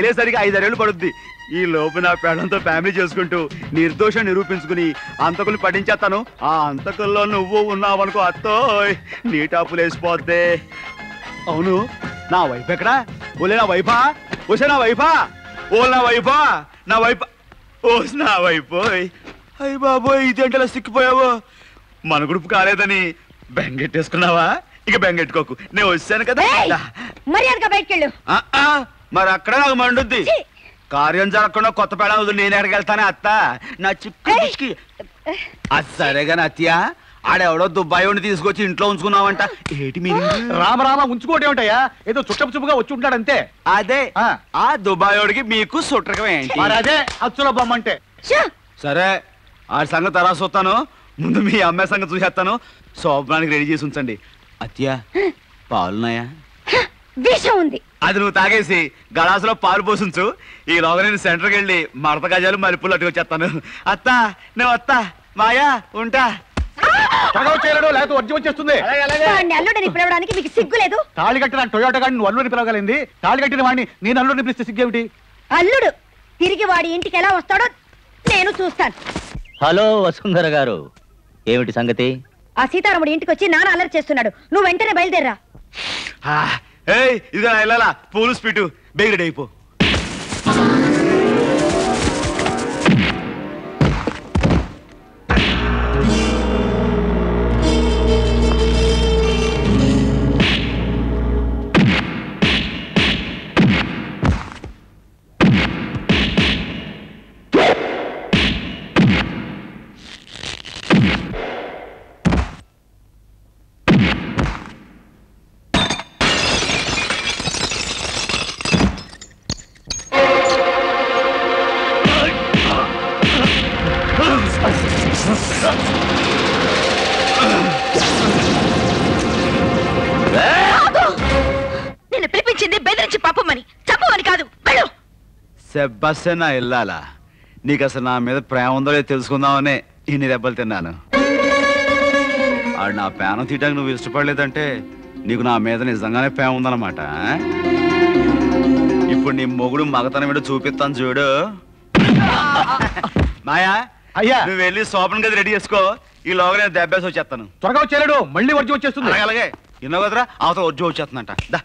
వెళ్ళేసరికి 5-6 ఏళ్ళు పడుద్ది. ఈ లోపు నా పెళ్ళంతో ఫ్యామిలీ చేసుకుంటూ నిర్దోషం నిరూపించుకుని అంతకులు పడించేస్తాను. ఆ అంతకుల్లో నువ్వు ఉన్నావనుకో అత్తోయ్ నీ టాపులు వేసిపోద్దే. అవును, నా వైఫ్ ఎక్కడా? ఓలే నా వైఫా, ఓసే నా వైఫా, ఓ నా వైఫా, నా వైఫ్, ఓ నా వైఫోయ్. అయ్య బాబోయ్, ఇదేంటలా సిక్కిపోయావు? మన గ్రూప్ కాలేదని బెంగెట్టేసుకున్నావా? ఇక బెంగెట్టుకోకు, నేను వచ్చాను కదా. మరి అక్కడ నాకు మండుద్ది. కార్యం జరగకుండా కొత్త పెళ్ళ నేను ఎడగెళ్తానే అత్త నా చిక్కి. అది సరేగాని అత్తయ్య, ఆడెవడో దుబ్బాయిని తీసుకొచ్చి ఇంట్లో ఉంచుకున్నావంట, ఏటి మీరు? రామరామ ఉంచుకోవటం ఏమిటయ్యా, ఏదో చుట్టపుగా వచ్చి ఉంటాడంతే. అదే ఆ దుబాయోడికి మీకు సుట్రకం ఏంటి? మరి అదే అచ్చుల బొమ్మ అంటే. సరే, ఆ సంగతి తర్వాత చూస్తాను. ముందు మీ అమ్మాయి సంగతి చూసేస్తాను. శోభనానికి రెడీ చేసి ఉంచండి. అత్య, పాలున్నాయా? విషం ఉంది, అది నువ్వు తాగేసి గలాసులో పాలు పోసుంచు. ఈ లోగా నేను సెంటర్కి వెళ్ళి మడత గజాలు మలుపులు అట్టుకు వచ్చేస్తాను. అత్త, నేను వస్తా. మాయా, ఉంటా. వచ్చేస్తుంది. అల్లుడిని పిలవడానికి మీకు సిగ్గు లేదు? తాళి కట్టిన టొయోటా గాడిని నువ్వు అల్లుడిని పిలవగలింది, తాళి కట్టిన వాడిని నేను అల్లుడిని పిలిస్తే సిగ్గేమిటి? అల్లుడు తిరిగి వాడి ఇంటికి ఎలా వస్తాడో నేను చూస్తాను. హలో వసుంధర గారు, ఏమిటి సంగతి? ఆ సీతారాముడి ఇంటికి వచ్చి నాన్న అల్లరి చేస్తున్నాడు, నువ్వు వెంటనే బయలుదేరా. ఇదిగా వెళ్ళాలా? పూలు స్పీటు బేగరెడ్ అయిపో. నిన్ను పిలిపించింది బెదిరించి పంపమని, చెప్పమని కాదు. సెబ్బస్సేనా వెళ్ళాలా? నీకు అసలు నా మీద ప్రేమ ఉందో లేదో తెలుసుకుందామనే ఇన్ని దెబ్బలు తిన్నాను. ఆడు నా పేనం తీయడానికి నువ్వు ఇష్టపడలేదంటే నీకు నా మీద నిజంగానే ప్రేమ ఉందన్నమాట. ఇప్పుడు నీ మొగుడు మగతనం మీద చూపిస్తాను చూడు. మాయా, అయ్యా, నువ్వు వెళ్ళి శోభన్ గది రెడీ చేసుకో. ఈ లోగా నేను దెబ్బేసి వచ్చేస్తాను. త్వరగా వచ్చేలాడు, మళ్ళీ వర్జం వచ్చేస్తుంది. అలాగే ఎన్నో కదరా, అవతల వర్జం వచ్చేస్తుందంట. దా.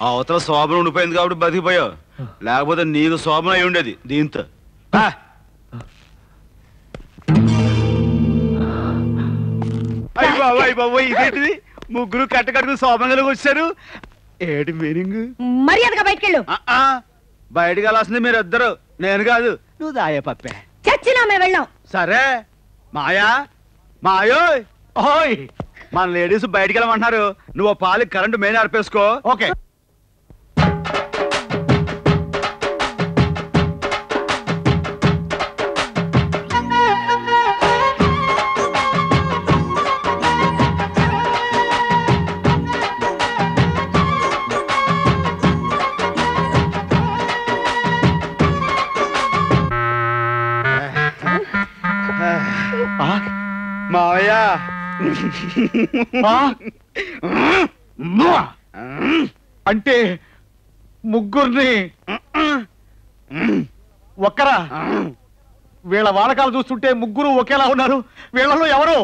అవతల శోభన ఉండిపోయింది కాబట్టి బతికిపోయావు, లేకపోతే నీకు శోభన అయి ఉండేది దీంతో. ఇదేంటిది? ముగ్గురు కట్టుకట్టుకుని శోభనలోకి వచ్చారు, ఏటి మీనింగ్? మర్యాదగా బయటకెళ్ళు. బయటకు వెళ్ళాల్సింది మీరు ఇద్దరు, నేను కాదు. నువ్వు దాయా పప్పే. చచ్చినా మేము వెళ్ళాం. సరే మాయా, మాయోయ్ ఓయ్, మన లేడీస్ బయటికి వెళ్ళమంటున్నారు. నువ్వు పాలు కరెంటు మెయిన్ ఆర్పేసుకో. ఓకే. మావయ్య, అంటే ముగ్గురిని ఒక్కరా? వీళ్ళ వాడకాలు చూస్తుంటే ముగ్గురు ఒకేలా ఉన్నారు. వీళ్ళలో ఎవరు?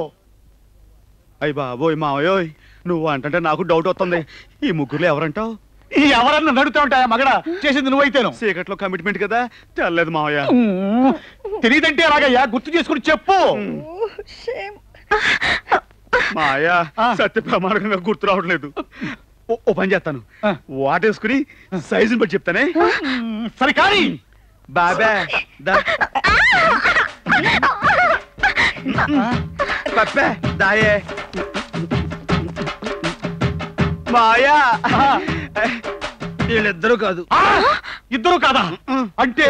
అయ్య బాబోయ్ మావయోయ్, నువ్వు అంటే నాకు డౌట్ వస్తుంది. ఈ ముగ్గురులో ఎవరంటావు? ఈ ఎవరన్నా నడుతూ ఉంటాయా? మగడా చేసింది నువ్వైతేను. సీక్రెట్ లో కమిట్మెంట్ కదా, తెల్లలేదు మావయ్య. తెలియదంటే అలాగయ్యా, గుర్తు చేసుకుని చెప్పు. మాయా సత్య ప్రమాణంగా గుర్తు రావట్లేదు. ఓ పని చేస్తాను, వాటేసుకుని సైజుని బట్టి చెప్తానే. సరే కానీ బాబా పప్పే దాయే మాయా. వీళ్ళిద్దరూ కాదు. ఇద్దరు కాదా? అంటే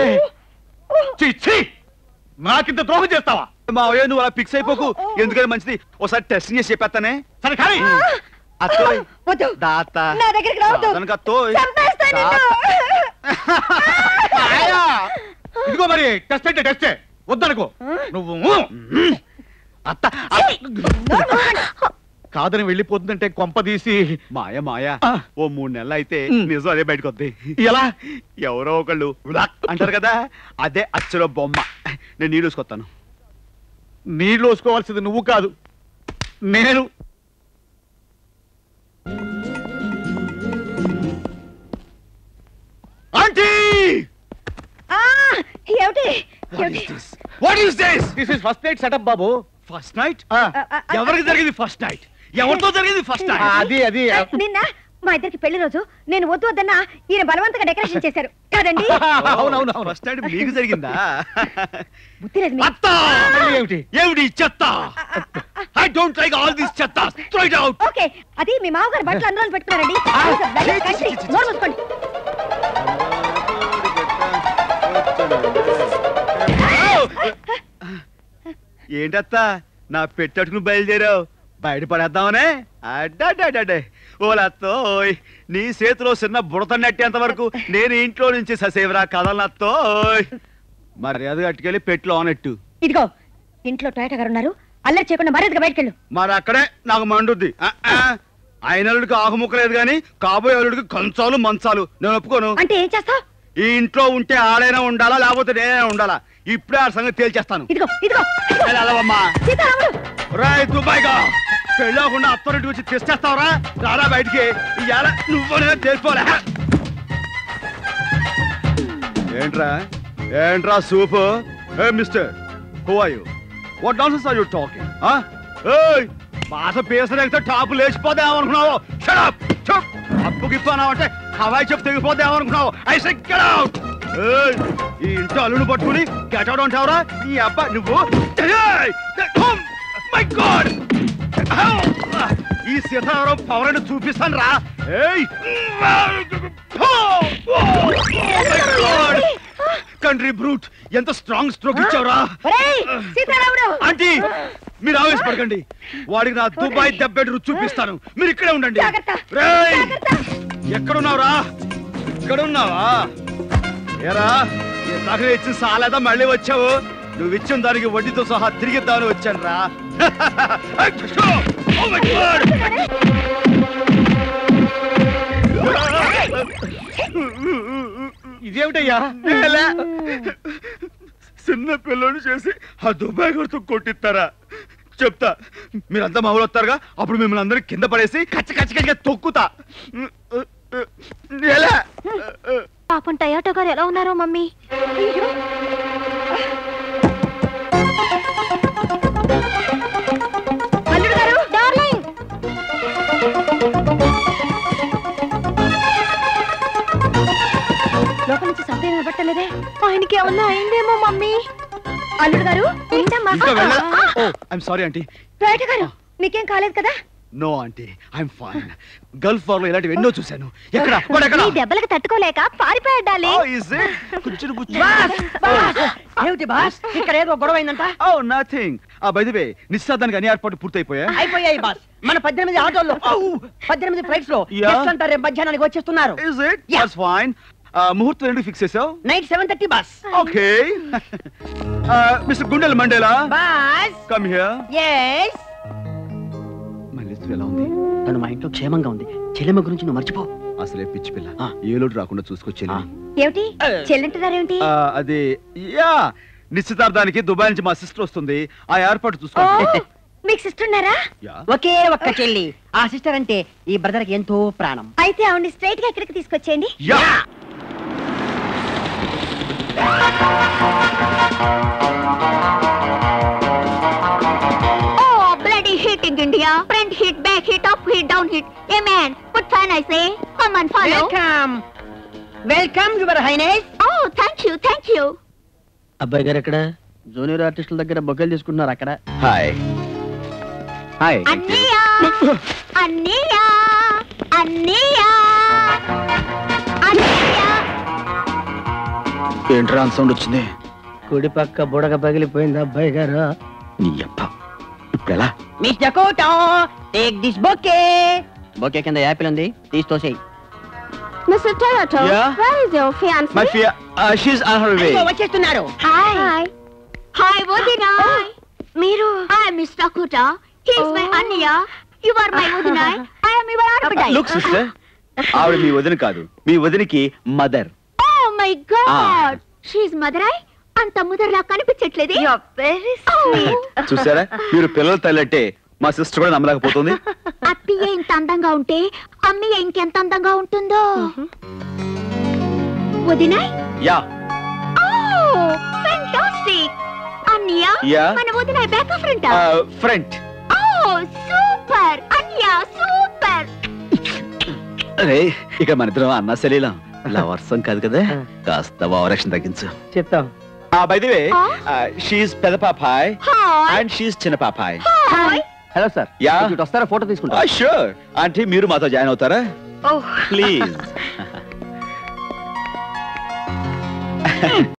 నాకింత ద్రోహం చేస్తావా? మావయ్య నువ్వు అలా ఫిక్స్ అయిపోకు, ఎందుకని మంచిది. ఒకసారి టెస్టింగ్ చేసి చెప్పేస్తానే. సరే కానీ అత్తోయ్ దాత నా దగ్గరికి రావద్దు. అత్తోయ్ ఇదిగో మరి టెస్ట్ అంటే టెస్టే, వద్దనుకో. నువ్వు అత్త కాదని వెళ్ళిపోతుందంటే కొంప తీసి. మాయ మాయా ఓ 3 నెలలు అయితే నిజం అదే బయటకు వద్ది. ఎలా? ఎవరో ఒకళ్ళు అంటారు కదా, అదే అచ్చులో బొమ్మ. నేను నీళ్ళు వేసుకొస్తాను. నీళ్ళు వేసుకోవాల్సింది నువ్వు కాదు, నేను. ఆంటీ ఏమిటి? What is this? This is first night setup Babu. First night? ఎవరికి జరిగింది ఫస్ట్ నైట్? ఎవరితో జరిగింది ఫస్ట్ నైట్? అది నిన్న మా ఇద్దరికి పెళ్లి రోజు నేను వద్దు వద్దన్నా ఈయన బలవంతంగా డెకరేషన్ చేశారు కదండి. అవునవును. ఫస్ట్ నైట్ మీకు జరిగిందా? బుద్ధి లేదు మీకు. అత్త ఏమిటి? ఏమిటి చెత్త? I don't like all this చెత్త. Throw it out. ఓకే, అది మీ మామగారు బట్టలు అందులో పెట్టుకున్నారండి. నోరు మూసుకోండి. ఏంటత్త నా పెట్టట్టుకుని బయలుదేరావు? బయట పడేద్దామనే? అడ్డే ఓలత్తోయ్, నీ చేతిలో చిన్న బుడత నెట్టేంత వరకు నేను ఇంట్లో నుంచి ససేవరా కదలనత్తోయ్. మర్యాద కట్టుకెళ్ళి పెట్లో ఆనెట్టు. ఇదిగో ఇంట్లో టొయాటో గారు ఉన్నారు, అల్లరి చేయకుండా మర్యాదగా బయటకెళ్ళు. మరి అక్కడే నాకు మండుద్ది. అయినలుడికి ఆకుముక్కలేదు గాని కాబోయే అల్లుడికి కంచాలు మంచాలు. నేను ఒప్పుకోను. అంటే ఏం చేస్తావు? ఈ ఇంట్లో ఉంటే ఆడైనా ఉండాలా, లేకపోతే నేనే ఉండాలా. ఇప్పుడే ఆ సంగతి తేల్చేస్తాను. ఇదిగో ఇదిగో సీతారాముడు. రాయ్ దుబాయ్గా పెళ్ళకుండా అత్తరింటికి వచ్చి తెచ్చేస్తావరా? రారా బయటికి. ఇవాళ నువ్వు తెలుసుకోలే. ఏంట్రా సూపు? ఏ mister, who are you? What nonsense are you talking? ఏయ్ భాష పేసరైతే టాపు లేచిపోతే ఏమనుకున్నావు? Shut up. అప్పు గిప్పానావంటే హవాయి చెప్పు తెగిపోతే ఏమనుకున్నావు? I say get out. ఈ ఇంట్లో అల్లుడు పట్టుకుని గెట్ అవుట్ అంటావురా? ఈ అబ్బా నువ్వు. మై గాడ్, ఈ సీతారాం పవర్ ని చూపిస్తాను రా. కంట్రీ బ్రూట్, ఎంత స్ట్రాంగ్ స్ట్రోక్ ఇచ్చావురా. ఆంటీ మీరు ఆవేశపడకండి, వాడికి నా దుబాయ్ దెబ్బెడు రుచి చూపిస్తాను. మీరు ఇక్కడే ఉండండి. ఎక్కడున్నావురా? ఇక్కడున్నావా? ఏరా నాకు ఇచ్చిన సాలేదా మళ్ళీ వచ్చావు? నువ్వు ఇచ్చిన దానికి వడ్డీతో సహా తిరిగిద్దామని వచ్చాను రా. ఇదేమిటయ్యా? చిన్న పిల్లని చేసి ఆ దుబాయ్ గారితో కొట్టిస్తారా? చెప్తా, మీరంతా మామూలు వస్తారుగా, అప్పుడు మిమ్మల్ని అందరూ కింద పడేసి కచ్చ కచ్చ తొక్కుతా. పాపం టయాటో గారు ఎలా ఉన్నారో మమ్మీ. అల్లుడు గారు, డార్లింగ్. లోపల నుంచి శబ్దం వినబట్టలేదే. ఆయనకి ఏమన్నా అయిందేమో మమ్మీ. అల్లుడు గారు ఏంటమ్మా? I'm sorry aunty. టయాటో గారు మీకేం కాలేదు కదా? No aunty, I'm fine. Gulf War లో ఇలాంటివి ఎన్నో చూశాను. ఎక్కడ దెబ్బలకు తట్టుకోలేక పారిపోయాడాలి. ఏమిటి బాస్, ఇక్కడ ఏదో గొడవ అయిందంట? ఓ నథింగ్. బై ది వే, నిశ్చితార్థానికి అన్ని ఏర్పాటు అయిపోయాయి బాస్. మన 18 ఆటోల్లో 18 ఫ్లైట్స్ లో అంతా రేపు మధ్యాహ్నానికి వచ్చేస్తున్నారు. Is it? That's fine. ముహూర్తం ఎందుకు ఫిక్స్ చేసావు? Night 7:30 boss. ఓకే. మిస్టర్ గుండెల Mandela boss, come here. yes. మల్లిస్తు ఎలా ఉంది? తను మా ఇంట్లో క్షేమంగా ఉంది. చెల్లెమ్మ గురించి నువ్వు మర్చిపో. అసలే పిచ్చి పిల్ల, ఏ లోటు రాకుండా చూసుకొచ్చేది. ఏమిటి చెల్లంటున్నారేమిటి? అది యా నిశ్చితార్థానికి దుబాయ్ నుంచి మా సిస్టర్ వస్తుంది. ఆ ఏర్పాటు ఓ, చూసుకోండి. మీకు సిస్టర్ ఉన్నారా? యా. ఒకే ఒక్క చెల్లి. ఆ సిస్టర్ అంటే ఈ బ్రదర్ కి ఎంతో ప్రాణం. అయితే ఆవిడ స్ట్రైట్ గా ఇక్కడికి తీసుకొచ్చేయండి. Yeah. Oh, bloody heating India. Front heat, back heat, up heat, down heat. Hey man, put fan I say. Come on, follow. Welcome welcome your highness. Oh, thank you, thank you. అబ్బాయి గారు ఎక్కడ? Junior ఆర్టిస్టుల దగ్గర బొగ్గలు తీసుకుంటున్నారు అక్కడ. Hi hi. అన్నయ్య అన్నయ్య అన్నయ్య అన్నయ్య. ఏంట్రా సౌండ్ వచ్చింది? కుడి పక్క బుడగ పగిలిపోయింది అబ్బాయి గారు. నీ అప్ప ఇప్పుడు ఎలా? Mister Kota take this bouquet. Bouquet కింద యాపిల్ ఉంది, తీసి తోసేయ్. Mr. Toyota, Yeah? where is your fiancé? My fear she's on her way. అయ్యో, వచ్చేస్తున్నారు. Hi. Hi. Hi, Vodina. మీరు? I am Mr. Kota. He is my Anya. You are my Vodina. I am your Arbadai. Look sister, ఆవిడ మీ వదిన కాదు, మీ వదినికి mother. Oh my God. She is mother. అంత ముదర్లా కనిపించట్లేదు. You are very sweet. చూసారా, మీరు పిల్లల తల్లట్టే మా సిస్టర్ కూడా నమ్మలేకపోతుంది. అత్తయ్య ఇంత అందంగా ఉంటే అమ్మయ్య ఇంకెంత అందంగా ఉంటుందో. వదినా? యా. Oh, fantastic. అన్నయ్య, Yeah? మన వదినా back front. Front. Oh, super. అన్నయ్య, super. అరే ఇక మన ఇద్దరం అన్న శరీరం లవర్సం కాదు కదా, కాస్త ఓవరాక్షన్ తగ్గించు. చెప్తాం. బై ది వే షీస్ పెద్ద పాపాయ్ Hi. అండ్ షీస్ చిన్న పాపాయ్. Hi. Hello sir, yeah. ఇటు వస్తారా? ఫోటో తీసుకుంటా. షూర్ ఆంటీ, మీరు మాతో జాయిన్ అవుతారా Oh. ప్లీజ్?